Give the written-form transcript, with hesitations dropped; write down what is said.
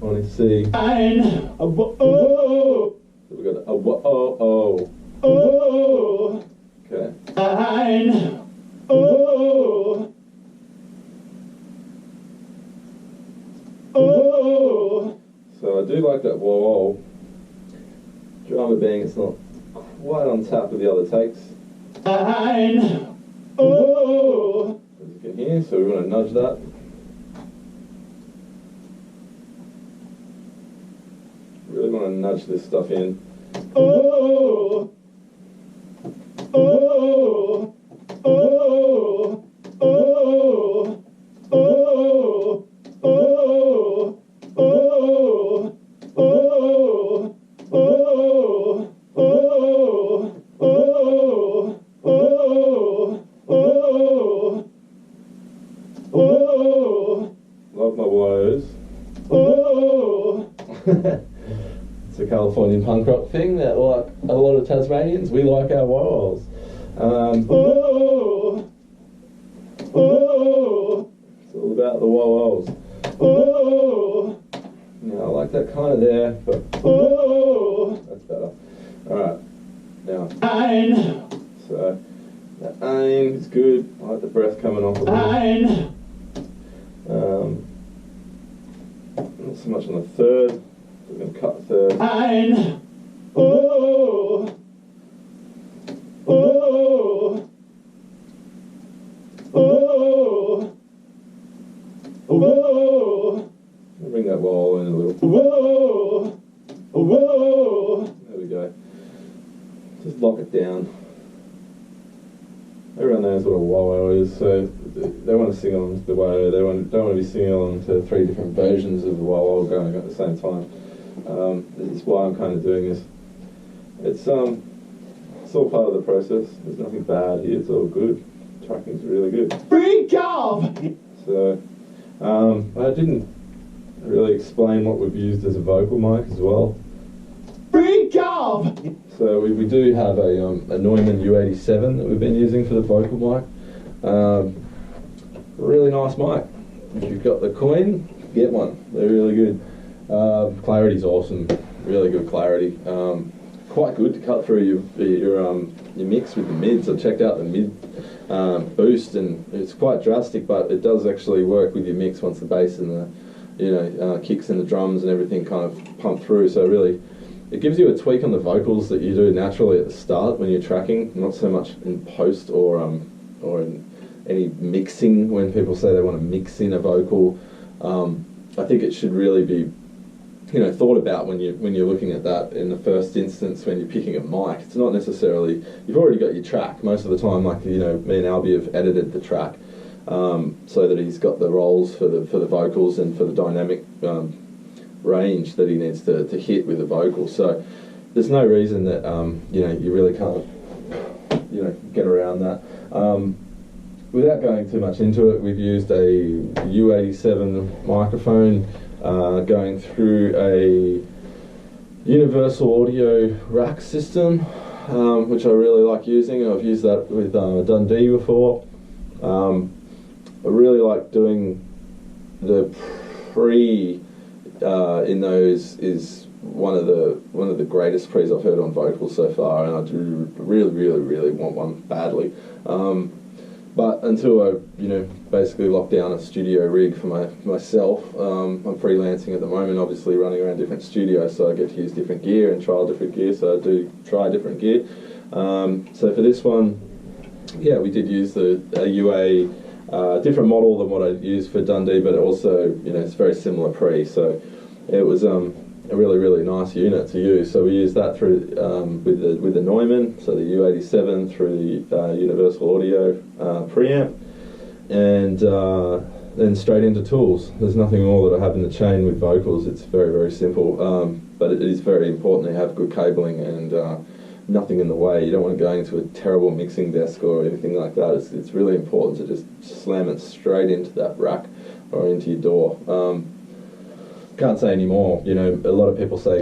want to see. Nine. Oh. So we've got a oh. Oh. Okay. Nine. Oh. Oh. So I do like that whoa. Drama being it's not quite on tap with the other takes. Nine. Oh. As you can hear, so we want to nudge that. Really want to nudge this stuff in. Oh. Oh. Oh. Oh. Oh. Oh. Oh. Oh. Oh. Oh. Oh. Oh. Oh. Love my woes. Oh. It's a Californian punk rock thing that, like a lot of Tasmanians, we like our woes. Oh. Oh. It's all about the woes. Oh. Yeah, I like that kind of there, but Oh. that's better. Alright, now, Nine. so that aim is good. I like the breath coming off of it. Nine. Not so much on the third. We're going to cut the third. Nine. Oh. Oh. Oh. Oh. Bring that wall in a little. Whoa. Whoa. There we go. Just lock it down. Everyone knows what a wah is, so they want to sing along to the wah. They don't want to be singing along to 3 different versions of the wah going at the same time. This is why I'm kind of doing this. It's all part of the process. There's nothing bad here. It's all good. Tracking's really good. Freak off. So I didn't really explain what we've used as a vocal mic as well. Freak off. So we do have a Neumann U87 that we've been using for the vocal mic. Really nice mic. If you've got the coin, get one. They're really good. Clarity's awesome. Really good clarity. Quite good to cut through your mix with the mids. I checked out the mid boost, and it's quite drastic, but it does actually work with your mix once the bass and the kicks and the drums and everything kind of pump through. So really, it gives you a tweak on the vocals that you do naturally at the start when you're tracking, not so much in post or in any mixing. When people say they want to mix in a vocal, I think it should really be thought about when you're looking at that in the first instance when you're picking a mic. It's not necessarily, you've already got your track most of the time. Like me and Albie have edited the track so that he's got the rolls for the vocals and for the dynamic range that he needs to hit with the vocals. So there's no reason that you really can't get around that. Without going too much into it, we've used a U87 microphone going through a Universal Audio rack system, which I really like using. I've used that with Dundee before. I really like doing the pre in those. Is one of the greatest pre's I've heard on vocals so far, and I do really want one badly. But until I, basically lock down a studio rig for myself, I'm freelancing at the moment, obviously running around different studios, so I get to use different gear and trial different gear, so I do try different gear. So for this one, yeah, we did use a UA, different model than what I used for Dundee, but it also, it's very similar pre, so it was a really nice unit to use. So we used that through with the Neumann, so the U87 through the Universal Audio preamp, and then straight into tools. There's nothing more that I have in the chain with vocals. It's very simple, but it is very important to have good cabling and nothing in the way. You don't want to go into a terrible mixing desk or anything like that. It's really important to just slam it straight into that rack or into your door. Can't say any more. A lot of people say,